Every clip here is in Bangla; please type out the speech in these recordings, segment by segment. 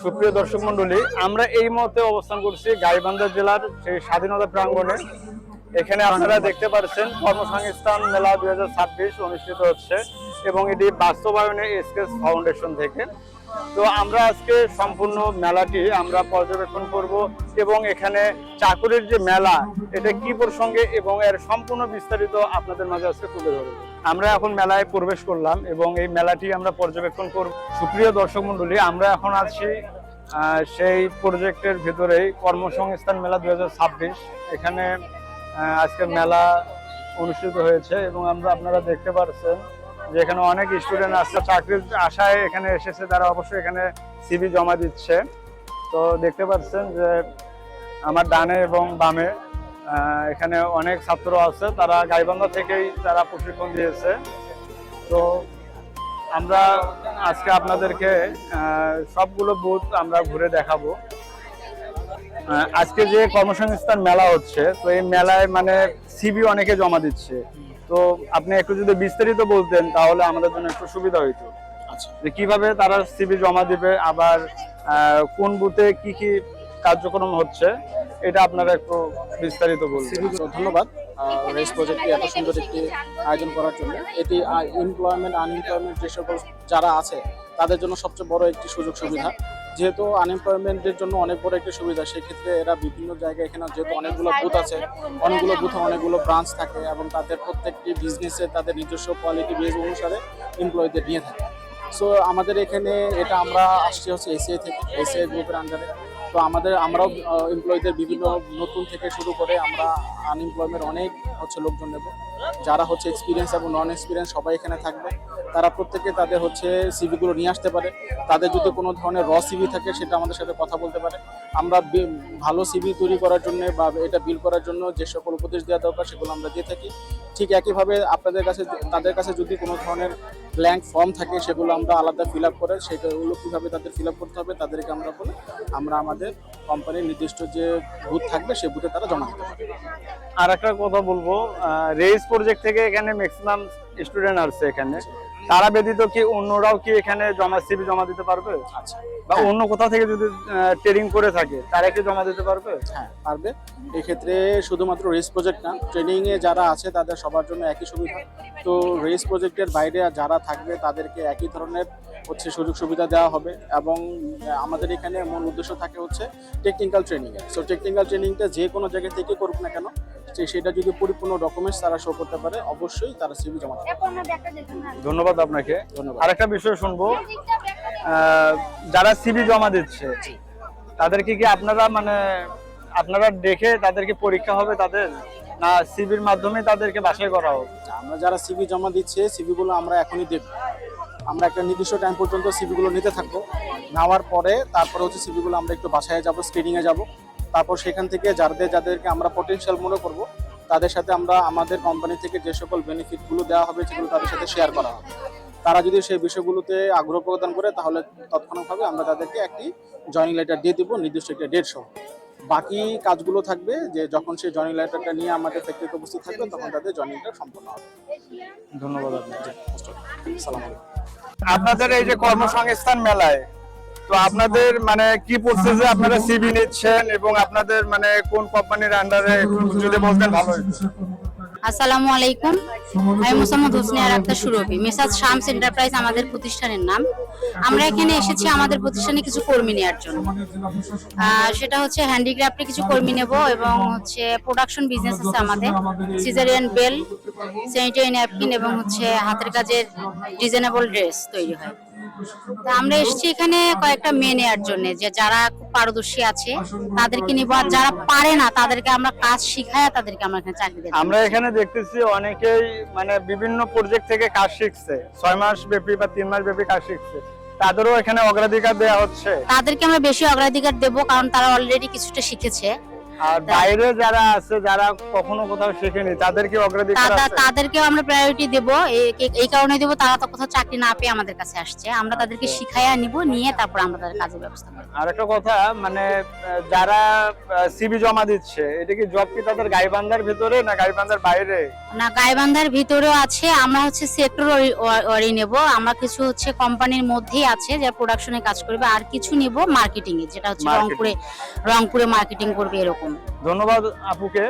সুপ্রিয় দর্শক মন্ডলী, আমরা এই মুহূর্তে অবস্থান করছি গাইবান্ধা জেলার সেই স্বাধীনতা প্রাঙ্গণে। এখানে আপনারা দেখতে পাচ্ছেন কর্মসংস্থান মেলা 2026 অনুষ্ঠিত হচ্ছে এবং এটি বাস্তবায়নে এসকেস ফাউন্ডেশন থেকে। তো আমরা আজকে সম্পূর্ণ মেলাটি আমরা পর্যবেক্ষণ করব এবং এখানে চাকুরির যে মেলা এটা কি প্রসঙ্গে এবং এর সম্পূর্ণ বিস্তারিত আপনাদের মাঝে আজকে তুলে ধরব। আমরা এখন মেলায় প্রবেশ করলাম এবং এই মেলাটি আমরা পর্যবেক্ষণ করব। সুপ্রিয় দর্শক মণ্ডলী, আমরা এখন আছি সেই প্রজেক্টের ভিতরেই কর্মসংস্থান মেলা 2026। এখানে আজকে মেলা অনুষ্ঠিত হয়েছে এবং আপনারা দেখতে পাচ্ছেন যে এখানে অনেক স্টুডেন্ট আসছে চাকরির আশায় এখানে এসেছে, তারা অবশ্যই এখানে সিভি জমা দিচ্ছে। তো দেখতে পাচ্ছেন যে আমার ডানে এবং বামে এখানে অনেক ছাত্র আছে, তারা গাইবান্ধা থেকেই তারা প্রশিক্ষণ দিয়েছে। তো আমরা আজকে আপনাদেরকে সবগুলো বুথ আমরা ঘুরে দেখাবো। আজকে যে কর্মসংস্থান মেলা হচ্ছে, তো এই মেলায় মানে সিভি অনেকে জমা দিচ্ছে। তো আপনি একটু যদি বিস্তারিত বলতেন তাহলে আমাদের জন্য একটু সুবিধা হইতো। আচ্ছা, যে কিভাবে তারা সিভি জমা দিবে, আবার কোন বুথে কি কি কার্যক্রম হচ্ছে, এটা আপনারা একটু বিস্তারিত বলবেন। ধন্যবাদ রেস প্রজেক্টটি এত সুন্দর একটি আয়োজন করার জন্য। এটি এমপ্লয়মেন্ট আনএমপ্লয়মেন্ট যে সকল যারা আছে তাদের জন্য সবচেয়ে বড় একটি সুযোগ সুবিধা। যেহেতু আনএমপ্লয়মেন্টের জন্য অনেক বড় একটি সুবিধা, সেক্ষেত্রে এরা বিভিন্ন জায়গায় এখানে যেহেতু অনেকগুলো বুথ আছে, অনেকগুলো বুথে অনেকগুলো ব্রাঞ্চ থাকে এবং তাদের প্রত্যেকটি বিজনেসে তাদের নিজস্ব কোয়ালিটি বেস অনুসারে এমপ্লয়ীদের নিয়ে থাকে। সো আমাদের এখানে এটা আমরা আসছি হচ্ছে এসিআই থেকে, এসিআই গ্রুপের আন্ডারে। তো আমরাও এমপ্লয়ীদের বিভিন্ন নতুন থেকে শুরু করে আমরা আনএমপ্লয়মেন্ট অনেক লোকজন নেব, যারা এক্সপিরিয়েন্স এবং নন এক্সপিরিয়েন্স সবাই এখানে থাকবে। তারা প্রত্যেকে তাদের সিভিগুলো নিয়ে আসতে পারে। তাদের যদি কোনো ধরনের সিভি থাকে সেটা আমাদের সাথে কথা বলতে পারে। আমরা ভালো সিভি তৈরি করার জন্য বা এটা বিল করার জন্য যে সকল উপদেশ দেওয়া দরকার সেগুলো আমরা দিয়ে থাকি। ঠিক একইভাবে তাদের কাছে যদি কোনো ধরনের ব্ল্যাঙ্ক ফর্ম থাকে সেগুলো আমরা আলাদা ফিল আপ করে সেগুলো কীভাবে তাদের ফিল আপ করতে হবে তাদেরকে আমরা আমাদের কোম্পানির নির্দিষ্ট যে বুথ থাকবে সেই বুথে তারা জমা দিতে পারে। আর একটা কথা বলবো, রেস প্রজেক্ট থেকে এখানে ম্যাক্সিমাম স্টুডেন্ট আসছে, এখানে তারা ব্যতীত কি অন্যরাও কি এখানে সিভি জমা দিতে পারবে? আচ্ছা, বা অন্য কোথাও থেকে যদি ট্রেনিং করে থাকে তারা কি জমা দিতে পারবে? হ্যাঁ, পারবে। এক্ষেত্রে শুধুমাত্র রেস প্রজেক্ট না, ট্রেনিংয়ে যারা আছে তাদের সবার জন্য একই সুবিধা। তো রেস প্রজেক্টের বাইরে যারা থাকবে তাদেরকে একই ধরনের সুযোগ সুবিধা দেওয়া হবে। এবং আমাদের এখানে মূল উদ্দেশ্য থাকে টেকনিক্যাল ট্রেনিংয়ে। সো টেকনিক্যাল ট্রেনিংটা যে কোনো জায়গা থেকে করুক না কেন, সেটা যদি পরিপূর্ণ ডকুমেন্টস তারা শো করতে পারে অবশ্যই তারা সিভি জমা দেবে। ধন্যবাদ আপনাকে। ধন্যবাদ। আরেকটা বিষয় শুনবো, যারা সিভি জমা দিচ্ছে তাদেরকে কি আপনারা দেখে তাদেরকে পরীক্ষা হবে তাদের, না সিভির মাধ্যমে তাদেরকে বাছাই করা হবে? আমরা যারা সিভি জমা দিচ্ছে সিভিগুলো আমরা এখনই দেখব। আমরা একটা নির্দিষ্ট টাইম পর্যন্ত সিভিগুলো নিতে থাকবো। নেওয়ার পরে তারপরে সিভিগুলো আমরা একটু বাসায় যাব, স্ক্রিনিংয়ে যাব। তারপর সেখান থেকে যাদেরকে আমরা পটেনশিয়াল মনে করব তাদের সাথে আমরা আমাদের কোম্পানি থেকে যে সকল বেনিফিটগুলো দেওয়া হবে সেগুলো তাদের সাথে শেয়ার করা হবে। তারা যদি সেই বিষয়গুলোতে আগ্রহ প্রদান করে তাহলে তৎক্ষণাৎভাবে আমরা তাদেরকে একটি জয়েনিং লেটার দিয়ে দিব নির্দিষ্ট একটা ডেট সহ। বাকি কাজগুলো থাকবে যে যখন সেই জয়েনিং লেটারটা নিয়ে আমাদের ফ্যাক্টরিতে উপস্থিত থাকবে তখন তাদের জয়েনিং লেটার সম্পন্ন হবে। ধন্যবাদ আপনাকে। আসসালামু আলাইকুম। আপনাদের এই যে কর্মসংস্থান মেলায় তো আপনাদের কি প্রসেসে আপনারা সিভি নিচ্ছেন এবং আপনাদের কোন কোম্পানির আন্ডারে যদি বলতেন ভালো হতো। আসসালামু আলাইকুম, আমি মোসাম্মদ হোসনিয়া আক্তার সুরভি। মেসাজ শামস এন্টারপ্রাইজ আমাদের প্রতিষ্ঠানের নাম। আমরা এখানে এসেছি আমাদের প্রতিষ্ঠানে কিছু কর্মী নেওয়ার জন্য। সেটা হ্যান্ডিক্রাফটে কিছু কর্মী নেব এবং প্রোডাকশন বিজনেস আছে আমাদের, সিজারিয়ান বেল, স্যানিটারি ন্যাপকিন এবং হাতের কাজের ডিজাইনেবল ড্রেস তৈরি হয়। তা আমরা এসেছি এখানে কয়েকটা মেয়ে নেওয়ার জন্য, যে যারা খুব পারদর্শী আছে তাদেরকে নিব, আর যারা পারে না তাদেরকে আমরা কাজ শিখায় তাদেরকে আমরা এখানে চাকরি দেব। আমরা এখানে দেখতেছি অনেকেই বিভিন্ন প্রজেক্ট থেকে কাজ শিখছে, 6 মাস ব্যাপী বা 3 মাস ব্যাপী কাজ শিখছে, তাদেরও এখানে অগ্রাধিকার দেওয়া হচ্ছে। তাদেরকে আমরা বেশি অগ্রাধিকার দেব কারণ তারা অলরেডি কিছুটা শিখেছে। আর বাইরে যারা আছে, যারা কখনো কোথাও শেখেনি, তাদেরকে অগ্রাধিকার আছে? তাদেরকেও আমরা প্রায়োরিটি দেব। এই কারণে দেব, তারা তো কোথাও চাকরি না পেয়ে আমাদের কাছে আসছে, আমরা তাদেরকে শিখাইয়া নিব, নিয়ে তারপর আমরা তাদের কাজের ব্যবস্থা করব। আর একটা কথা, মানে যারা সিভি জমা দিচ্ছে, এটা কি জব কি তাদের গাইবান্ধার ভিতরে না গাইবান্ধার বাইরে? না, গাইবান্ধার ভিতরেও আছে। আমরা হচ্ছে সেক্টর ওয়ারি নেব। আমরা কিছু হচ্ছে কোম্পানির মধ্যেই আছে যারা প্রোডাকশনে কাজ করবে, আর কিছু নিব মার্কেটিং এ, যেটা হচ্ছে রংপুরে মার্কেটিং করবে এরকম। ধন্যবাদ আপুকে।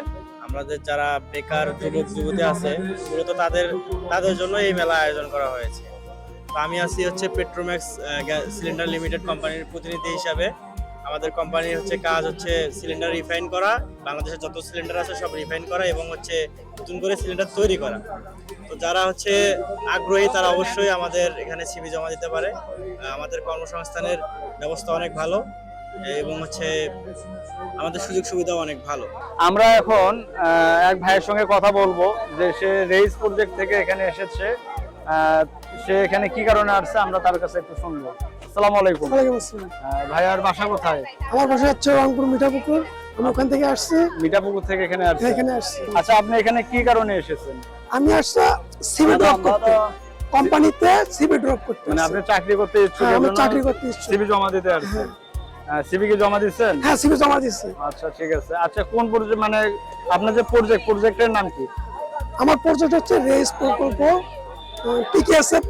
আমাদের যারা বেকার যুবক যুবতী আছে মূলত তাদের জন্য এই মেলা আয়োজন করা হয়েছে। তো আমি আছি হচ্ছে পেট্রোম্যাক্স সিলিন্ডার লিমিটেড কোম্পানির প্রতিনিধি হিসাবে। আমাদের কোম্পানির হচ্ছে কাজ হচ্ছে সিলিন্ডার রিফাইন করা, বাংলাদেশের যত সিলিন্ডার আছে সব রিফাইন করা এবং হচ্ছে নতুন করে সিলিন্ডার তৈরি করা। তো যারা হচ্ছে আগ্রহী তারা অবশ্যই আমাদের এখানে সিভি জমা দিতে পারে। আমাদের কর্মসংস্থানের ব্যবস্থা অনেক ভালো এবং হচ্ছে আমাদের সুযোগ সুবিধাও অনেক ভালো। আমরা এখন এক ভাইয়ের সঙ্গে কথা বলবো যে সে রেইস প্রজেক্ট থেকে এখানে এসেছে। সে এখানে কি কারণে আসছে আমরা তার কাছে একটু শুনবো। আসসালামু আলাইকুম। ওয়ালাইকুম আসসালাম। ভাইয়ার বাসা কোথায়? আমার বাসা হচ্ছে রংপুর মিঠাপুকুর। আমি ওখান থেকে আসছি। মিঠাপুকুর থেকে এখানে আসছে? এখানে আসছি। আচ্ছা, আপনি এখানে কি কারণে এসেছেন? আমি আসছি সিভি ড্রপ করতে, কোম্পানিতে সিভি ড্রপ করতে। মানে আপনি চাকরি করতে ইচ্ছুক? হ্যাঁ, আমি চাকরি করতে ইচ্ছুক। সিভি জমা দিতে আসছেন? সিভি কি জমা দিচ্ছেন? হ্যাঁ, সিভি জমা দিচ্ছি। আচ্ছা, ঠিক আছে। আচ্ছা, কোন প্রজেক্ট, মানে আপনার যে প্রজেক্টের নাম কি? আমার প্রজেক্ট হচ্ছে রেস প্রকল্প, পিকেএসএফ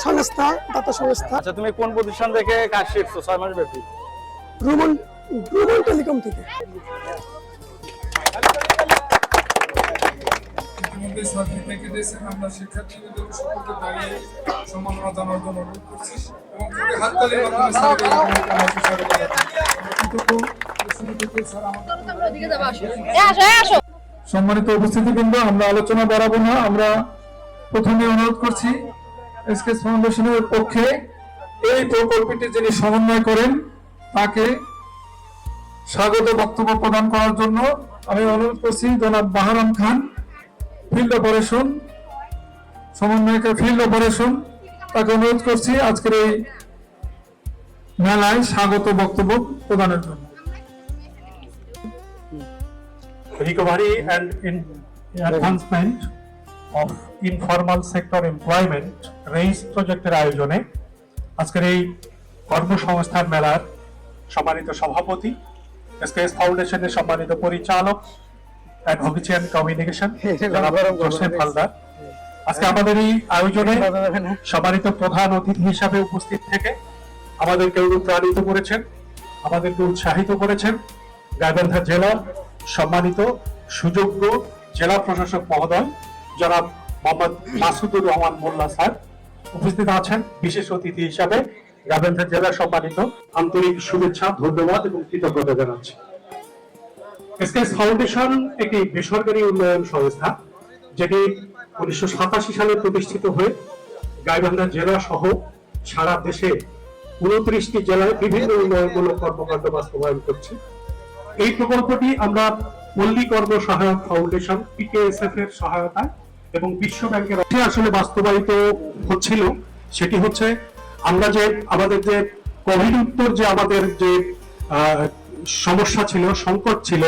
সংস্থা, দাতা সংস্থা। আচ্ছা, তুমি কোন প্রতিষ্ঠান থেকে কাজ শিখছো 6 মাস ব্যাপী? রুমন টেলিকম থেকে। আমরা শিক্ষার্থীদের সকলকে দাঁড়িয়ে সম্মাননা জানানোর জন্য অনুরোধ করছি এবং হাততালির মাধ্যমে স্যারকে স্বাগত জানাচ্ছি। সম্মানিত উপস্থিতিবৃন্দ, আমরা আলোচনা বাড়াবো না। আমরা প্রথমে অনুরোধ করছি এসকেএস ফাউন্ডেশনের পক্ষে এই প্রকল্পটি যিনি সমন্বয় করেন তাকে স্বাগত বক্তব্য প্রদান করার জন্য আমি অনুরোধ করছি জনাব বাহারাম খান, ফিল্ড অপারেশন সমন্বয়কার, ফিল্ড অপারেশন, তাকে অনুরোধ করছি আজকের এই মেলায় স্বাগত বক্তব্য প্রদানের জন্য। Recovery and advancement of informal sector employment RAISE প্রজেক্টের আয়োজনে আজকের এই কর্মসংস্থান মেলার সম্মানিত সভাপতি, এসকেএস ফাউন্ডেশনের সম্মানিত পরিচালক অ্যাডভোকেসি এন্ড কমিউনিকেশন জনাব জোসেফ হালদার, আজকে আমাদের এই আয়োজনে সম্মানিত প্রধান অতিথি হিসাবে উপস্থিত থেকে আমাদেরকে অনুপ্রাণিত করেছেন, আমাদেরকে উৎসাহিত করেছেন গাইবান্ধা জেলার সম্মানিত সুযোগ্য জেলা প্রশাসক মহোদয় জনাব মোহাম্মদ মাসুদুর রহমান মোল্লা স্যার উপস্থিত আছেন বিশেষ অতিথি হিসাবে। গাইবান্ধা জেলার সম্মানিত আন্তরিক শুভেচ্ছা, ধন্যবাদ এবং কৃতজ্ঞতা জানাচ্ছি। এসকেএস ফাউন্ডেশন একটি বেসরকারি উন্নয়ন সংস্থা যেটি 1987 সালে প্রতিষ্ঠিত হয়ে গাইবান্ধা জেলা সহ সারা দেশে 29টি জেলায় বিভিন্ন উন্নয়নমূলক কর্মকাণ্ড বাস্তবায়ন করছে। এই প্রকল্পটি আমরা পল্লী কর্ম সহায়ক ফাউন্ডেশন পিকেএসএফ এর সহায়তায় এবং বিশ্ব ব্যাংকের আসলে বাস্তবায়িত হচ্ছিল। সেটি হচ্ছে আমরা যে আমাদের যে কোভিড উত্তর যে আমাদের যে সমস্যা ছিল, সংকট ছিল,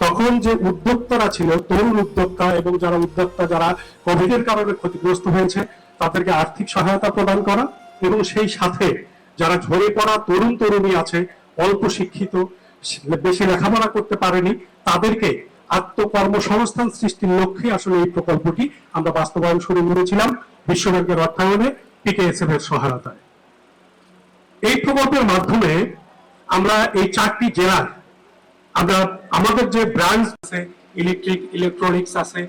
তখন যে উদ্যোক্তারা ছিল, তরুণ উদ্যোক্তা এবং যারা উদ্যোক্তা যারা কোভিড এর কারণে ক্ষতিগ্রস্ত হয়েছে তাদেরকে আর্থিক সহায়তা প্রদান করা এবং সেই সাথে যারা ঝরে পড়া তরুণ তরুণী আছে, অল্প শিক্ষিত, বেশি লেখাপড়া করতে পারেনি, তাদেরকে আত্মকর্মসংস্থান সৃষ্টির লক্ষ্যে আসলে এই প্রকল্পটি আমরা বাস্তবায়ন শুরু করেছিলাম বিশ্ব ব্যাংকের অর্থায়নে, পিকেএসএফ এর সহায়তায়। এই প্রকল্পের মাধ্যমে আমরা এই 4টি জেলায় আমরা আমাদের যে ব্রাঞ্চ আছে, ইলেকট্রনিক্স আছে,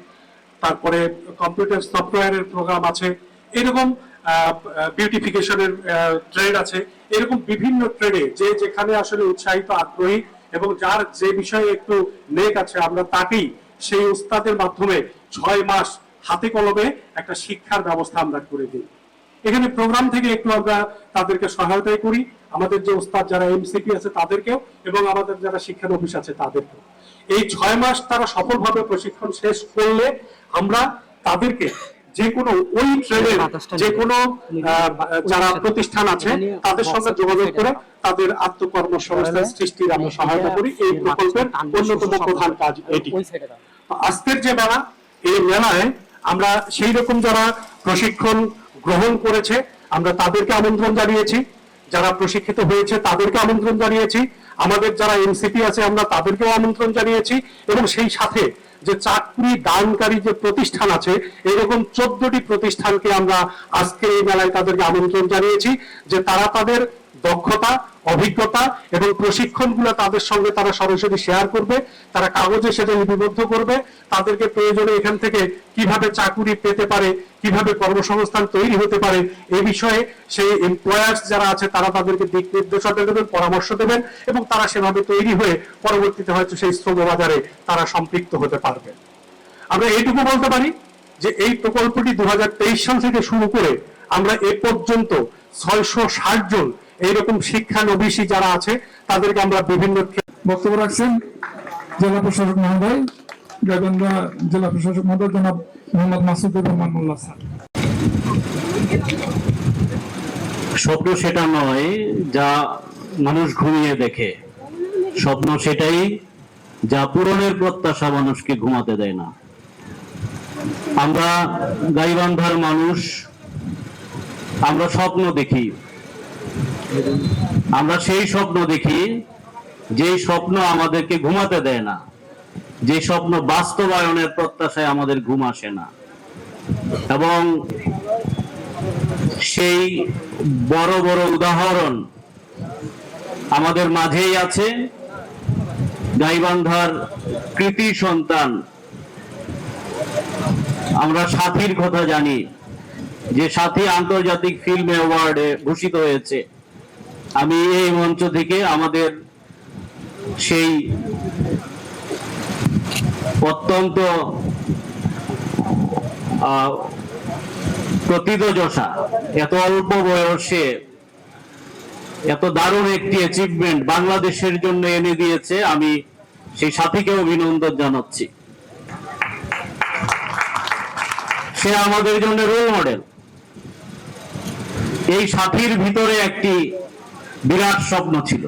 তারপরে কম্পিউটার সফটওয়্যারের প্রোগ্রাম আছে, এরকম বিউটিফিকেশনের ট্রেড আছে, এরকম বিভিন্ন ট্রেডে যে যেখানে আসলে উৎসাহিত, আগ্রহী এবং যার যে বিষয়ে একটু নেক আছে, আমরা তাকেই সেই উস্তাদের মাধ্যমে 6 মাস হাতে কলমে একটা শিক্ষার ব্যবস্থা আমরা করে দিই। এখানে প্রোগ্রাম থেকে একটু আমরা তাদেরকে সহায়তাই করি, আমাদের যে উস্তাদ যারা এমসিপি আছে তাদেরকেও এবং আমাদের যারা শিক্ষার অফিস আছে তাদেরকেও। এই 6 মাস তারা সফলভাবে প্রশিক্ষণ শেষ করলে আমরা তাদেরকে যে কোনো ওই ট্রেডের যে কোনো যারা প্রতিষ্ঠান আছে তাদের সঙ্গে যোগাযোগ করে তাদের আত্মকর্মসংস্থান সৃষ্টির আমরা সহায়তা করি। এই প্রকল্পের অন্যতম প্রধান কাজ এটি। আজকের যে মেলা, এই মেলায় আমরা সেই রকম যারা প্রশিক্ষণ গ্রহণ করেছে আমরা তাদেরকে আমন্ত্রণ জানিয়েছি, যারা প্রশিক্ষিত হয়েছে তাদেরকে আমন্ত্রণ জানিয়েছি, আমাদের যারা এমসিপি আছে আমরা তাদেরকেও আমন্ত্রণ জানিয়েছি, এবং সেই সাথে যে চাকরি দানকারী যে প্রতিষ্ঠান আছে এরকম 14টি প্রতিষ্ঠানকে আমরা আজকে এই মেলায় তাদেরকে আমন্ত্রণ জানিয়েছি যে তারা তাদের দক্ষতা, অভিজ্ঞতা এবং প্রশিক্ষণগুলো তাদের সঙ্গে তারা সরাসরি শেয়ার করবে, তারা কাগজে সেটা লিপিবদ্ধ করবে, তাদেরকে প্রয়োজনে এখান থেকে কিভাবে চাকরি পেতে পারে, কিভাবে কর্মসংস্থান তৈরি হতে পারে এই বিষয়ে সেই এমপ্লয়ার্স যারা আছে তারা তাদেরকে দিক নির্দেশনা দেবেন, পরামর্শ দেবেন, এবং তারা সেভাবে তৈরি হয়ে পরবর্তীতে হয়তো সেই শ্রম বাজারে তারা সম্পৃক্ত হতে পারবে। আমরা এইটুকু বলতে পারি যে এই প্রকল্পটি 2023 সাল থেকে শুরু করে আমরা এ পর্যন্ত 660 জন এইরকম শিক্ষানবিশী যারা আছে তাদেরকে আমরা বিভিন্ন বক্তব্য রাখছেন জেলা প্রশাসক মহোদয়, গাইবান্ধা জেলা প্রশাসক মহোদয় জনাব মোহাম্মদ মাসুদুর রহমান মোল্লা স্যার। স্বপ্ন সেটা নয় যা মানুষ ঘুমিয়ে দেখে, স্বপ্ন সেটাই যা পূরণের প্রত্যাশা মানুষকে ঘুমাতে দেয় না। আমরা গাইবান্ধার মানুষ, আমরা স্বপ্ন দেখি, আমরা সেই স্বপ্ন দেখি যেই স্বপ্ন আমাদেরকে ঘুমাতে দেয় না, যে স্বপ্ন বাস্তবায়নের প্রত্যাশায় আমাদের ঘুম আসে না। এবং সেই বড় বড় উদাহরণ আমাদের মাঝেই আছে। গাইবান্ধার কৃতি সন্তান, আমরা সাথীর কথা জানি, যে সাথী আন্তর্জাতিক ফিল্ম অ্যাওয়ার্ডে ভূষিত হয়েছে। আমি এই মঞ্চ থেকে আমাদের সেই অত্যন্ত প্রথিতযশা, এত অল্প বয়সে এত দারুণ একটি অ্যাচিভমেন্ট বাংলাদেশের জন্য এনে দিয়েছে, আমি সেই সাথীকে অভিনন্দন জানাচ্ছি। সে আমাদের জন্য রোল মডেল। এই সাথীর ভিতরে একটি বিরাট স্বপ্ন ছিল,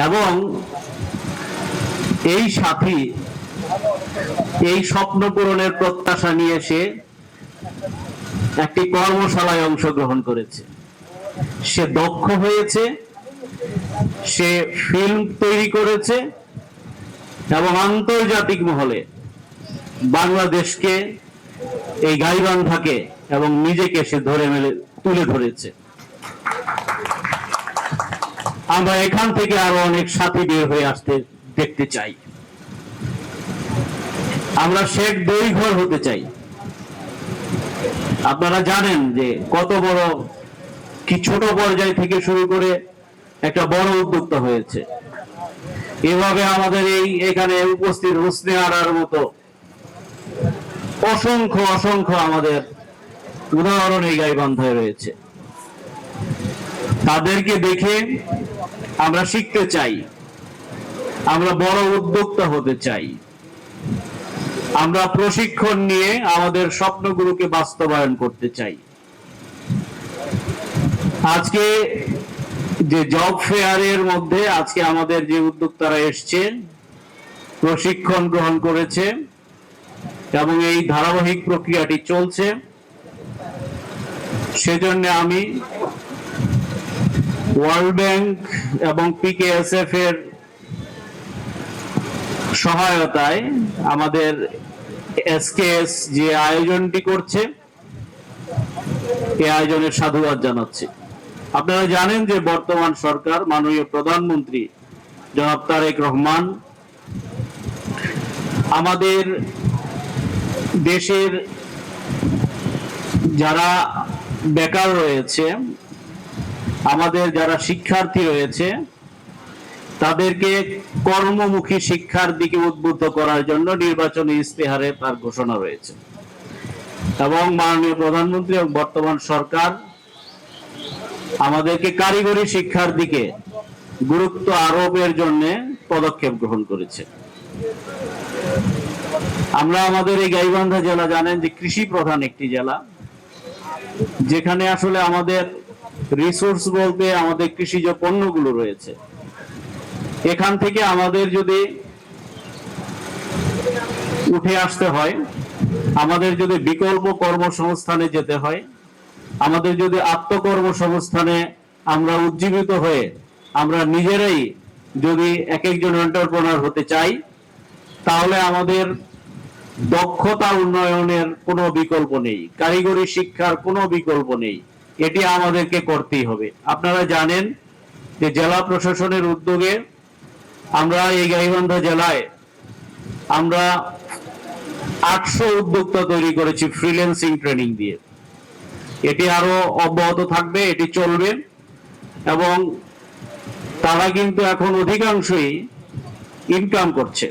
এবং এই সাথী এই স্বপ্ন পূরণের প্রত্যাশা নিয়ে সে একটি কর্মশালায় অংশগ্রহণ করেছে। সে দক্ষ হয়েছে, সে ফিল্ম তৈরি করেছে, এবং আন্তর্জাতিক মহলে বাংলাদেশকে, এই গাইবান্ধাকে এবং নিজেকে সে তুলে ধরেছে। আমরা এখান থেকে আরো অনেক সাথী বের হয়ে আসতে দেখতে চাই। আমরা শেখ দৈঘর হতে চাই। আপনারা জানেন যে কত বড় কি ছোট পর্যায় থেকে শুরু করে একটা বড় উদ্যোক্তা হয়েছে। এভাবে আমাদের এখানে উপস্থিত হোসনে আরার মতো অসংখ্য অসংখ্য আমাদের উদাহরণ এই গাইবান্ধায় রয়েছে। তাদেরকে দেখে আমরা শিখতে চাই, আমরা বড় উদ্যোক্তা হতে চাই, আমরা প্রশিক্ষণ নিয়ে আমাদের স্বপ্নগুলোকে বাস্তবায়ন করতে চাই। আজকে যে জব ফেয়ারের মধ্যে আজকে আমাদের যে উদ্যোক্তারা এসছে, প্রশিক্ষণ গ্রহণ করেছে, এবং এই ধারাবাহিক প্রক্রিয়াটি চলছে, সেজন্য আমি ওয়ার্ল্ড ব্যাংক এবং পিকেএসএফ এর সহায়তায় আমাদের এসকেএস যে আয়োজনটি করছে, এই আয়োজনের সাধুবাদ জানাচ্ছি। আপনারা জানেন যে বর্তমান সরকার, মাননীয় প্রধানমন্ত্রী জনাব তারেক রহমান আমাদের দেশের যারা বেকার রয়েছে, আমাদের যারা শিক্ষার্থী রয়েছে, তাদেরকে কর্মমুখী শিক্ষার দিকে উদ্বুদ্ধ করার জন্য নির্বাচনী ইস্তেহারে তার ঘোষণা রয়েছে। এবং মাননীয় প্রধানমন্ত্রী এবং বর্তমান সরকার আমাদেরকে কারিগরি শিক্ষার দিকে গুরুত্ব আরোপের জন্য পদক্ষেপ গ্রহণ করেছে। আমরা আমাদের এই গাইবান্ধা জেলা জানেন যে কৃষি প্রধান একটি জেলা, যেখানে আসলে আমাদের রিসোর্স বলতে আমাদের কৃষিজ পণ্যগুলো রয়েছে। এখান থেকে আমাদের যদি উঠে আসতে হয়, আমাদের যদি বিকল্প কর্মসংস্থানে যেতে হয়, আমাদের যদি আত্মকর্মসংস্থানে আমরা উজ্জীবিত হয়ে আমরা নিজেরাই যদি এক একজন এন্টারপ্রেনার হতে চাই, তাহলে আমাদের দক্ষতা উন্নয়নের কোনো বিকল্প নেই, কারিগরি শিক্ষার কোনো বিকল্প নেই। এটি আমাদেরকে করতেই হবে। আপনারা জানেন যে জেলা প্রশাসনের উদ্যোগে আমরা এই গাইবান্ধা জেলায় আমরা 800 উদ্যোক্তা তৈরি করেছি ফ্রিল্যান্সিং ট্রেনিং দিয়ে। এটি আরো অব্যাহত থাকবে, এটি চলবে, এবং তারা কিন্তু এখন অধিকাংশই ইনকাম করছে।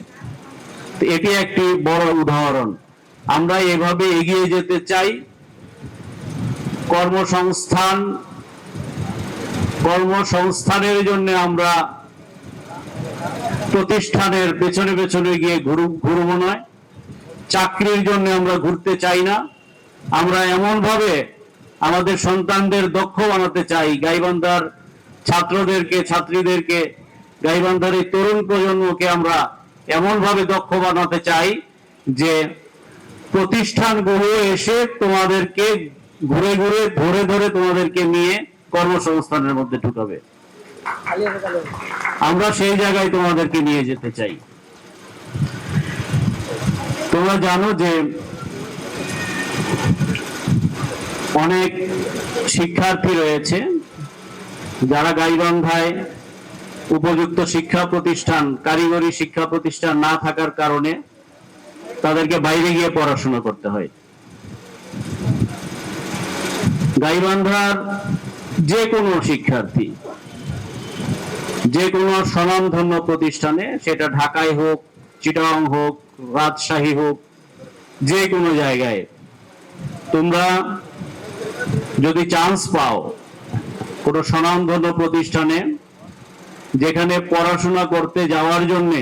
এটি একটি বড় উদাহরণ। আমরা এভাবে এগিয়ে যেতে চাই। কর্মসংস্থানের জন্য আমরা প্রতিষ্ঠানের পেছনে পেছনে গিয়ে ঘুরবো নয়, চাকরির জন্য আমরা ঘুরতে চাই না। আমরা এমন ভাবে আমাদের সন্তানদের দক্ষ বানাতে চাই, গাইবান্ধার ছাত্রদেরকে, ছাত্রীদেরকে, গাইবান্ধার এই তরুণ প্রজন্মকে আমরা এমন ভাবে দক্ষ বানাতে চাই যে প্রতিষ্ঠানগুলো এসে তোমাদেরকে ঘুরে ঘুরে ধরে ধরে তোমাদেরকে নিয়ে কর্মসংস্থানের মধ্যে ঢুকাবে। আমরা সেই জায়গায় তোমাদেরকে নিয়ে যেতে চাই। তোমরা জানো যে অনেক শিক্ষার্থী রয়েছে যারা গাইবান্ধায় উপযুক্ত শিক্ষা প্রতিষ্ঠান, কারিগরি শিক্ষা প্রতিষ্ঠান না থাকার কারণে তাদেরকে বাইরে গিয়ে পড়াশোনা করতে হয়। গাইবান্ধার যে কোনো শিক্ষার্থী যে কোনো স্বনামধন্য প্রতিষ্ঠানে, সেটা ঢাকায় হোক, চিটাগাং হোক, রাজশাহী হোক, যে কোনো জায়গায় তোমরা যদি চান্স পাও কোনো স্বনামধন্য প্রতিষ্ঠানে, যেখানে পড়াশোনা করতে যাওয়ার জন্য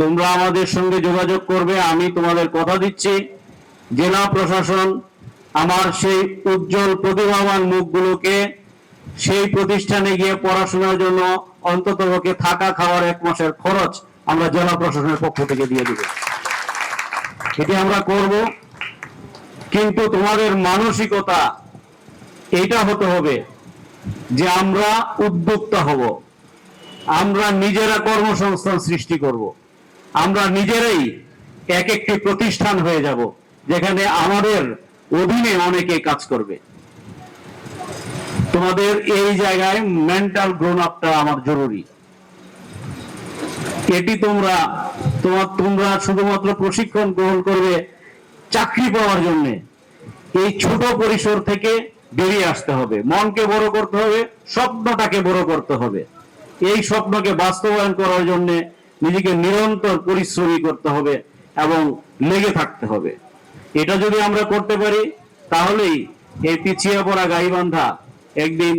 তোমরা আমাদের সঙ্গে যোগাযোগ করবে। আমি তোমাদের কথা দিচ্ছি, জেলা প্রশাসন আমার সেই উজ্জ্বল প্রতিভাবান মুখগুলোকে সেই প্রতিষ্ঠানে গিয়ে পড়াশোনার জন্য অন্ততপক্ষে থাকা খাওয়ার 1 মাসের খরচ আমরা জেলা প্রশাসনের পক্ষ থেকে দিয়ে দেব। এটি আমরা করব, কিন্তু তোমাদের মানসিকতা এইটা হতে হবে যে আমরা উদ্যোক্তা হব, আমরা নিজেরা কর্মসংস্থান সৃষ্টি করব, আমরা নিজেরাই এক একটি প্রতিষ্ঠান হয়ে যাব, যেখানে আমাদের অধীনে অনেকে কাজ করবে। তোমাদের এই জায়গায় মেন্টাল গ্রোন আপটা আমার জরুরি। এটি তোমরা শুধুমাত্র প্রশিক্ষণ গ্রহণ করবে চাকরি পাওয়ার জন্য। এই ছোট পরিসর থেকে বেরিয়ে আসতে হবে, মনকে বড় করতে হবে, স্বপ্নটাকে বড় করতে হবে। এই স্বপ্নকে বাস্তবায়ন করার জন্য নিজেকে নিরন্তর পরিশ্রমী করতে হবে এবং লেগে থাকতে হবে। এটা যদি আমরা করতে পারি, তাহলেই এই পিছিয়ে পড়া গাইবান্ধা একদিন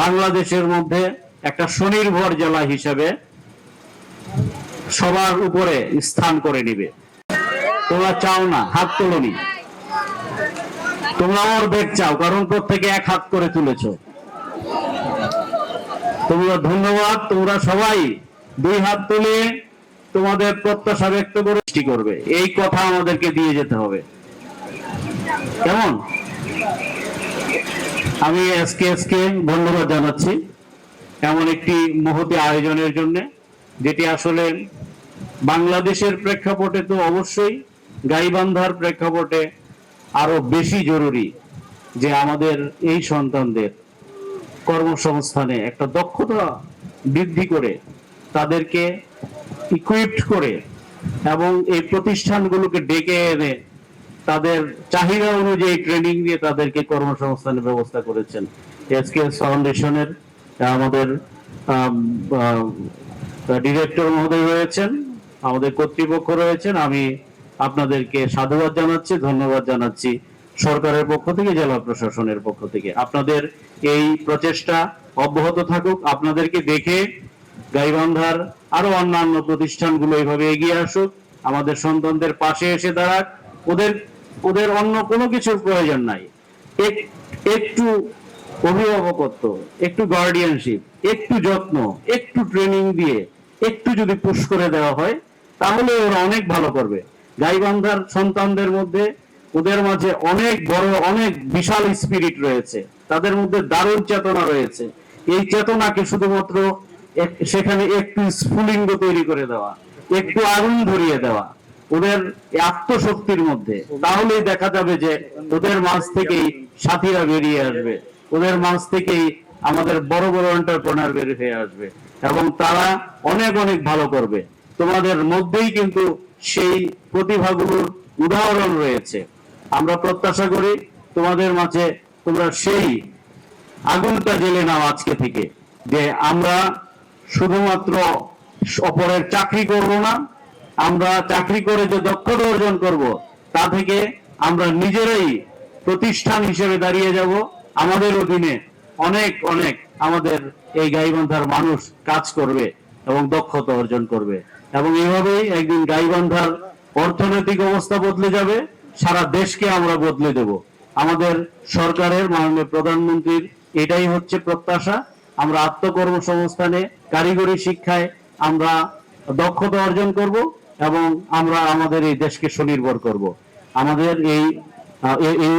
বাংলাদেশের মধ্যে একটা স্বনির্ভর জেলা হিসেবে সবার উপরে স্থান করে নিবে। তোমরা চাও না? হাত তোলনি। তোমরা অর্ধেক চাও, কারণ প্রত্যেকে 1 হাত করে তুলেছ। তোমরা ধন্যবাদ। তোমরা সবাই 2 হাত তুলে তোমাদের প্রত্যাশা ব্যক্ত করে সৃষ্টি করবে, এই কথা আমাদেরকে দিয়ে যেতে হবে। কেমন? আমি এসকে ধন্যবাদ জানাচ্ছি এমন একটি মহতী আয়োজনের জন্য, যেটি আসলে বাংলাদেশের প্রেক্ষাপটে তো অবশ্যই, গাইবান্ধার প্রেক্ষাপটে আরো বেশি জরুরি যে আমাদের এই সন্তানদের কর্মসংস্থানে একটা দক্ষতা বৃদ্ধি করে, তাদেরকে ইকুইপড করে এবং এই প্রতিষ্ঠানগুলোকে ডেকে এনে তাদের চাহিদা অনুযায়ী ট্রেনিং দিয়ে তাদেরকে কর্মসংস্থানের ব্যবস্থা করেছেন। এসকেএস ফাউন্ডেশনের আমাদের ডিরেক্টর মহোদয় রয়েছেন, আমাদের কর্তৃপক্ষ রয়েছেন। আমি আপনাদেরকে সাধুবাদ জানাচ্ছি, ধন্যবাদ জানাচ্ছি সরকারের পক্ষ থেকে, জেলা প্রশাসনের পক্ষ থেকে। আপনাদের এই প্রচেষ্টা অব্যাহত থাকুক। আপনাদেরকে দেখে গাইবান্ধার আরো অন্যান্য প্রতিষ্ঠানগুলো এইভাবে এগিয়ে আসুক। আমাদের সন্তানদের পাশে এসে দাঁড়াক। ওদের ওদের অন্য কোনো কিছুর প্রয়োজন নাই। একটু অভিভাবকত্ব, একটু গার্ডিয়ানশিপ, একটু যত্ন, একটু ট্রেনিং দিয়ে একটু যদি পুশ করে দেওয়া হয় তাহলে ওরা অনেক ভালো করবে। গাইবান্ধার সন্তানদের মধ্যে ওদের মাঝে অনেক বড়, অনেক বিশাল স্পিরিট রয়েছে, তাদের মধ্যে দারুণ চেতনা রয়েছে। এই চেতনাকে শুধুমাত্র সেখানে একটু স্ফুলিঙ্গ তৈরি করে দেওয়া, একটু আগুন ধরিয়ে দেওয়া ওদের আত্মশক্তির মধ্যে, তাহলেই দেখা যাবে যে ওদের মাঝ থেকেই সাথীরা বেরিয়ে আসবে, ওদের মাঝ থেকেই আমাদের বড় বড় এন্টারপ্রেনার বের হয়ে আসবে এবং তারা অনেক অনেক ভালো করবে। তোমাদের মধ্যেই কিন্তু সেই প্রতিভাগুলোর উদাহরণ রয়েছে। আমরা প্রত্যাশা করি তোমাদের মাঝে তোমরা সেই আগুনটা জ্বেলে নাও আজকে থেকে, যে আমরা শুধুমাত্র অপরের চাকরি করব না, আমরা চাকরি করে যে দক্ষতা অর্জন করব তা থেকে আমরা নিজেরাই প্রতিষ্ঠান হিসেবে দাঁড়িয়ে যাব। আমাদের অধীনে অনেক অনেক আমাদের এই গাইবান্ধার মানুষ কাজ করবে এবং দক্ষতা অর্জন করবে এবং এইভাবেই একদিন গাইবান্ধার অর্থনৈতিক অবস্থা বদলে যাবে, সারা দেশকে আমরা বদলে দেব। আমাদের সরকারের মাননীয় প্রধানমন্ত্রীর এটাই হচ্ছে প্রত্যাশা। আমরা আত্মকর্মসংস্থানে, কারিগরি শিক্ষায় আমরা দক্ষতা অর্জন করব এবং আমরা আমাদের এই দেশকে স্বনির্ভর করব। আমাদের এই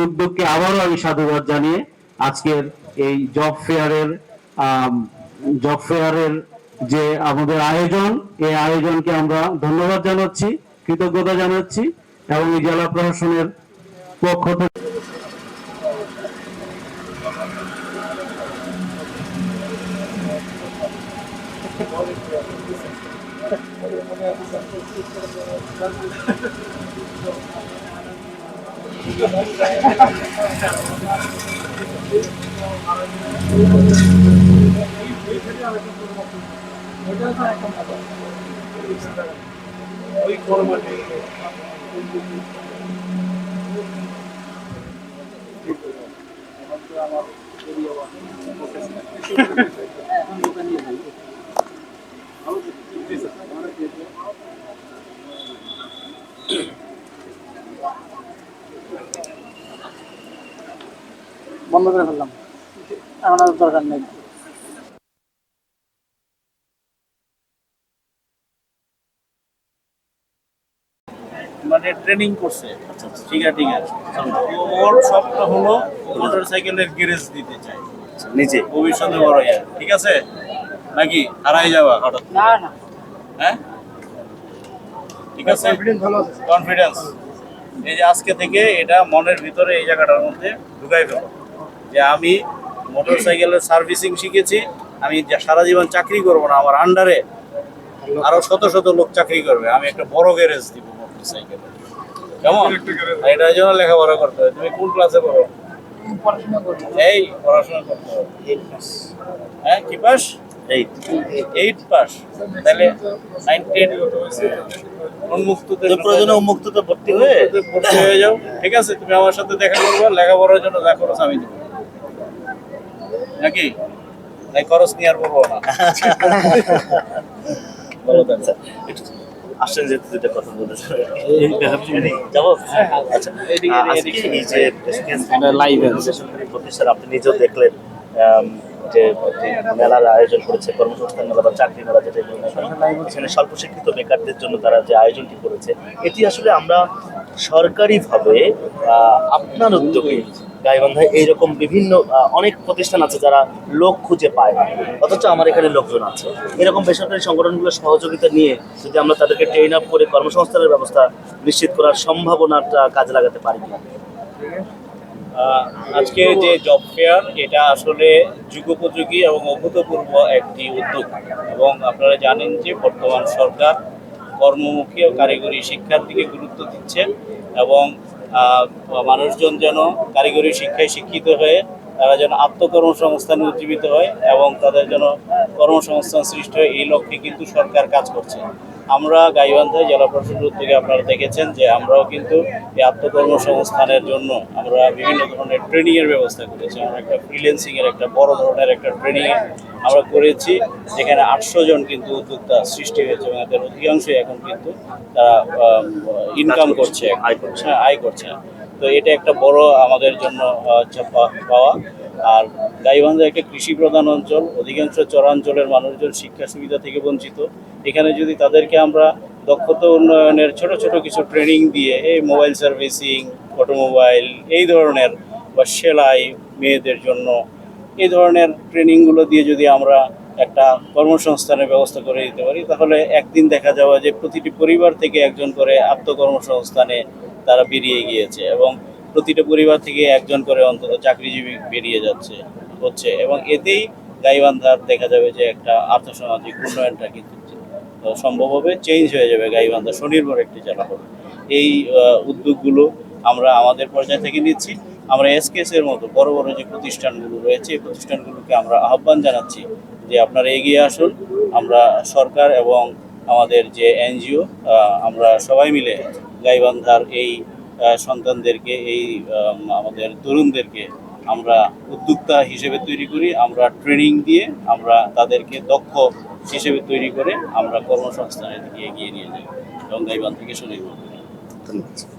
উদ্যোগকে আবারও আমি সাধুবাদ জানিয়ে আজকের এই জব ফেয়ারের যে আমাদের আয়োজন, এই আয়োজনকে আমরা ধন্যবাদ জানাচ্ছি, কৃতজ্ঞতা জানাচ্ছি এবং এই জেলা প্রশাসনের পক্ষ থেকে বন্ধ করে ফেললাম, এখন আর দরকার নেই। মানে ট্রেনিং করছে, ঠিক আছে ঠিক আছে। ওর সবটা হলো মোটর সাইকেলের গ্যারেজ দিতে চাই নিচে, ভবিষ্যতে বড় ইয়ে, ঠিক আছে নাকি হারাই যাওয়া হঠাৎ? না না, হ্যাঁ ঠিক আছে, কনফিডেন্স। এই যে আজকে থেকে এটা মনের ভিতরে এই জায়গাটার মধ্যে ঢুকাই ফেলো যে আমি মোটর সাইকেলের সার্ভিসিং শিখেছি, আমি সারা জীবন চাকরি করব না, আমার আন্ডারে আরো শত শত লোক চাকরি করবে, আমি একটা বড় গ্যারেজ দিব মোটর সাইকেল। কেমন? এটার জন্য লেখাপড়া করতে হবে। তুমি কোন ক্লাসে পড়ো? এই পড়াশোনা করতে হবে। হ্যাঁ কি পাস? 8 পাস। তাহলে 9 10 উন্মুক্ততে ভর্তি হয়ে যাও, ঠিক আছে? তুমি আমার সাথে দেখা করবে, লেখাপড়ার জন্য যা খরচ আমি দেবো, নাকি তাই খরচ নিয়ে আর বলবো না। বলো তাহলে আসছেন যেহেতু দুইটা কথা বলেছেন যাবো। আচ্ছা, আজকে এই যে বেসরকারি প্রতিষ্ঠান আপনি নিজেও দেখলেন যে মেলার আয়োজন করেছে, কর্মসংস্থান মেলা বা চাকরি মেলা, যেটা এখানে স্বল্প শিক্ষিত বেকারদের জন্য তারা যে আয়োজনটি করেছে, এটি আসলে আমরা সরকারিভাবে আপনার উদ্যোগে গাইবান্ধায় এইরকম বিভিন্ন অনেক প্রতিষ্ঠান আছে যারা লোক খুঁজে পায় না, অথচ আমার এখানে লোকজন আছে, এরকম বেসরকারি সংগঠনগুলোর সহযোগিতা নিয়ে যদি আমরা তাদেরকে ট্রেন আপ করে কর্মসংস্থানের ব্যবস্থা নিশ্চিত করার সম্ভাবনাটা কাজে লাগাতে পারি না। আজকে যে জব ফেয়ার, এটা আসলে যুগোপযোগী এবং অভূতপূর্ব একটি উদ্যোগ এবং আপনারা জানেন যে বর্তমান সরকার কর্মমুখী ও কারিগরি শিক্ষার দিকে গুরুত্ব দিচ্ছে এবং মানুষজন যেন কারিগরি শিক্ষায় শিক্ষিত হয়ে তারা যেন আত্মকর্মসংস্থানে উজ্জীবিত হয় এবং তাদের যেন কর্মসংস্থান সৃষ্টি হয়, এই লক্ষ্যে কিন্তু সরকার কাজ করছে। আমরা গাইবান্ধা জেলা প্রশাসনের থেকে আপনারা দেখেছেন যে আমরাও কিন্তু এই আত্মকর্মসংস্থানের জন্য আমরা বিভিন্ন ধরনের ট্রেনিংয়ের ব্যবস্থা করেছি। আমরা একটা ফ্রিল্যান্সিংয়ের একটা বড় ধরনের একটা ট্রেনিং আমরা করেছি, যেখানে 800 জন কিন্তু উদ্যোক্তা সৃষ্টি হয়েছে এবং এদের অধিকাংশই এখন কিন্তু তারা ইনকাম করছে, আয় করছে। তো এটা একটা বড় আমাদের জন্য পাওয়া। আর গাইবান্ধা একটা কৃষি প্রধান অঞ্চল, অধিকাংশ চরাঞ্চলের মানুষজন শিক্ষা সুবিধা থেকে বঞ্চিত। এখানে যদি তাদেরকে আমরা দক্ষতা উন্নয়নের ছোট ছোট কিছু ট্রেনিং দিয়ে, এই মোবাইল সার্ভিসিং, অটোমোবাইল এই ধরনের, বা সেলাই মেয়েদের জন্য, এই ধরনের ট্রেনিংগুলো দিয়ে যদি আমরা একটা কর্মসংস্থানের ব্যবস্থা করে দিতে পারি, তাহলে একদিন দেখা যাবে যে প্রতিটি পরিবার থেকে একজন করে আত্মকর্মসংস্থানে তারা বেরিয়ে গিয়েছে এবং প্রতিটা পরিবার থেকে একজন করে অন্তত চাকরিজীবী বেরিয়ে হচ্ছে এবং এতেই গাইবান্ধার দেখা যাবে যে একটা আর্থসামাজিক উন্নয়নটা কিন্তু সম্ভব হবে, চেঞ্জ হয়ে যাবে, গাইবান্ধা স্বনির্ভর একটি জেলা হবে। এই উদ্যোগগুলো আমরা আমাদের পর্যায় থেকে নিচ্ছি। আমরা এসকেএস এর মতো বড় বড় যে প্রতিষ্ঠানগুলো রয়েছে, এই প্রতিষ্ঠানগুলোকে আমরা আহ্বান জানাচ্ছি যে আপনারা এগিয়ে আসুন। আমরা সরকার এবং আমাদের যে এনজিও, আমরা সবাই মিলে গাইবান্ধার এই সন্তানদেরকে, এই আমাদের তরুণদেরকে আমরা উদ্যোক্তা হিসেবে তৈরি করি, আমরা ট্রেনিং দিয়ে আমরা তাদেরকে দক্ষ হিসেবে তৈরি করে আমরা কর্মসংস্থানের দিকে এগিয়ে নিয়ে যাই এবং গাইবান্ধা থেকে স্বনির্ভর করি। ধন্যবাদ।